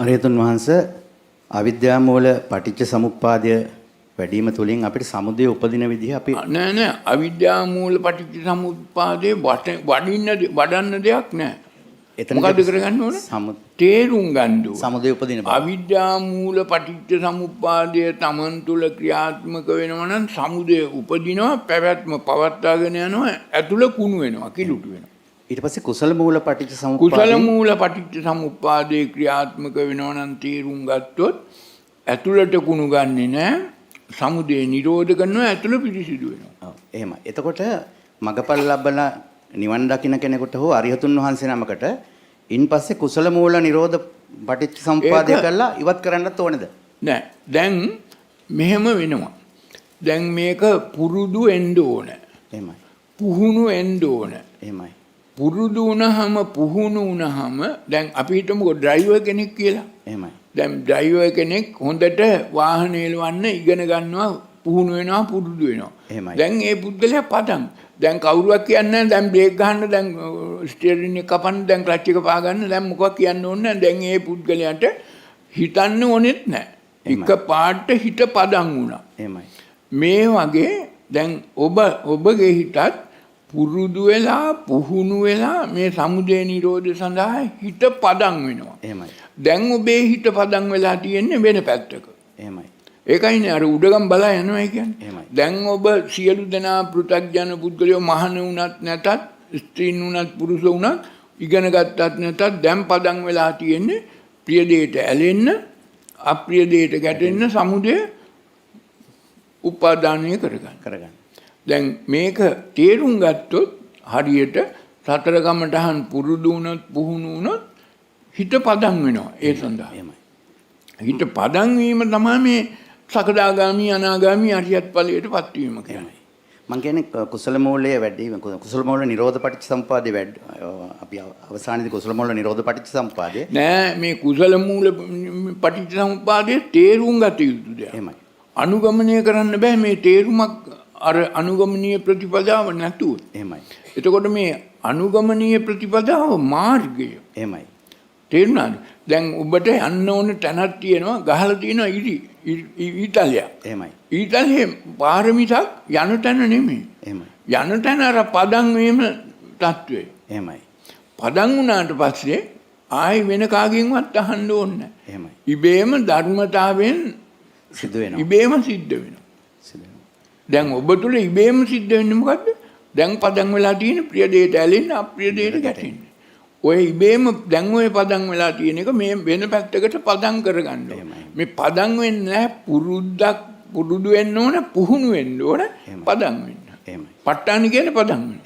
අරහතුන් වහන්සේ අවිද්‍යා මූල පටිච්ච සමුප්පාදය වැඩිම තුලින් අපිට සමුදය උපදින විදිහ අපි නෑ අවිද්‍යා මූල පටිච්ච සමුප්පාදේ වඩන්න දෙයක් නෑ. මොකද්ද කරගන්න ඕන? තේරුම් ගන්න ඕන. සමුදය උපදින බව. අවිද්‍යා මූල පටිච්ච සමුප්පාදය තමන් තුළ ක්‍රියාත්මක වෙනවා නම් සමුදය උපදිනවා, පැවැත්ම පවත්වාගෙන යනවා, ඇතුළ කුණු වෙනවා, කිලුටු වෙනවා. ඊට පස්සේ කුසල මූල පටිච්ච සමුප්පාදය කුසල මූල පටිච්ච සමුප්පාදේ ක්‍රියාත්මක වෙනවා නම් තේරුම් ගත්තොත් ඇතුළට කුණු ගන්නේ නැහැ. සමුදය නිරෝධ කරනවා, ඇතුළ පිරිසිදු වෙනවා. ඔව් එහෙමයි. එතකොට මගපල් ලබලා නිවන් දකින්න කෙනෙකුට හෝ අරිහතුන් වහන්සේ නමකට ඉන්පස්සේ කුසල මූල නිරෝධ පටිච්ච සමුප්පාදය කරලා ඉවත් කරන්නත් ඕනේද? නෑ. දැන් මෙහෙම වෙනවා. දැන් මේක පුරුදු වෙන්න ඕන. එහෙමයි. පුහුණු වෙන්න ඕන. එහෙමයි. පුරුදු වුණාම පුහුණු වුණාම දැන් අපි හිතමුකෝ ඩ්‍රයිවර් කෙනෙක් කියලා. එහෙමයි. දැන් ඩ්‍රයිවර් කෙනෙක් හොඳට වාහනේ එලවන්න ඉගෙන ගන්නවා, පුහුණු වෙනවා, පුරුදු වෙනවා. එහෙමයි. දැන් ඒ පුද්ගලයා පදන්. දැන් කවුරුවක් කියන්නේ දැන් බ්‍රේක් ගහන්න, දැන් ස්ටියරින් එක කපන්න, දැන් ක්ලච් එක පා ගන්න, දැන් මොකක් කියන්න ඕනේ නැහැ. දැන් ඒ පුද්ගලයාට හිතන්න ඕනෙත් නැහැ. එක පාට හිත පදන් වුණා. එහෙමයි. මේ වගේ දැන් ඔබගේ හිතත් පුරුදු වෙලා පුහුණු වෙලා මේ සමුදය නිරෝධය සඳහා හිත පදන් වෙනවා. එහෙමයි. දැන් ඔබේ හිත පදන් වෙලා තියෙන්නේ වෙන පැත්තක. එහෙමයි. ඒකයිනේ අර උඩගම් බලා යනවා කියන්නේ. එහෙමයි. දැන් ඔබ සියලු දෙනා පෘථග්ජන පුද්ගලයෝ මහණ වුණත් නැතත්, ස්ත්‍රීන් වුණත් පුරුෂ වුණත්, ඉගෙන ගත්තත් නැතත් දැන් පදන් වෙලා තියෙන්නේ ප්‍රිය දෙයට ඇලෙන්න, අප්‍රිය දෙයට ගැටෙන්න, සමුදය උපාදානය කරගන්න. දැන් මේක තේරුම් ගත්තොත් හරියට සතර කමඨහන් පුරුදු වුණොත් පුහුණු වුණොත් හිත පදන් වෙනවා ඒ සඳහා. හිත පදන් වීම තමයි මේ සකදාගාමි අනාගාමි අරියත් ඵලයටපත් වීම කියන්නේ. මම කියන්නේ කුසල මූලයේ වැඩි කුසල මූල නිරෝධ පටිච්ච සමුප්පාදේ වැඩි අපි අවසානයේදී කුසල මූල නිරෝධ පටිච්ච සමුප්පාදේ නෑ මේ කුසල මූල පටිච්ච සමුප්පාදේ තේරුම් ගත යුතු දෙයක්. එහෙමයි. අනුගමනය කරන්න බෑ මේ තේරුමක් අර අනුගමනීය ප්‍රතිපදාව නැතුව. එහෙමයි. එතකොට මේ අනුගමනීය ප්‍රතිපදාව මාර්ගය. එහෙමයි. තේරුණාද? දැන් ඔබට යන්න ඕන තැනක් තියෙනවා, ගහලා තියෙනවා ඊතලයක්. එහෙමයි. ඊතලේ පාරමිතක් යන තැන නෙමෙයි. එහෙමයි. යන තැන අර පදන් වීම තත්වය. එහෙමයි. පදන් වුණාට පස්සේ ආයි වෙන කාගෙන්වත් අහන්න ඕනේ නැහැ. එහෙමයි. ඉබේම ධර්මතාවයෙන් සිද්ධ වෙනවා. ඉබේම සිද්ධ වෙනවා. දැන් ඔබ තුල ඉබේම සිද්ධ වෙන්නේ මොකද්ද? දැන් පදන් වෙලා තියෙන ප්‍රිය දෙයට ඇලෙන්න, අප්‍රිය දෙයට ගැටෙන්න. ඔය ඉබේම දැන් ඔය පදන් වෙලා තියෙන එක මේ වෙන පැත්තකට පදන් කරගන්න ඕනේ. මේ පදන් වෙන්නේ නැහැ, පුරුද්දක් පුරුදු වෙන්න ඕන, පුහුණු වෙන්න ඕන, පදන් වෙන්න. එහෙමයි. ප ဋ ාණ කියන්නේ පදන් වෙන්න.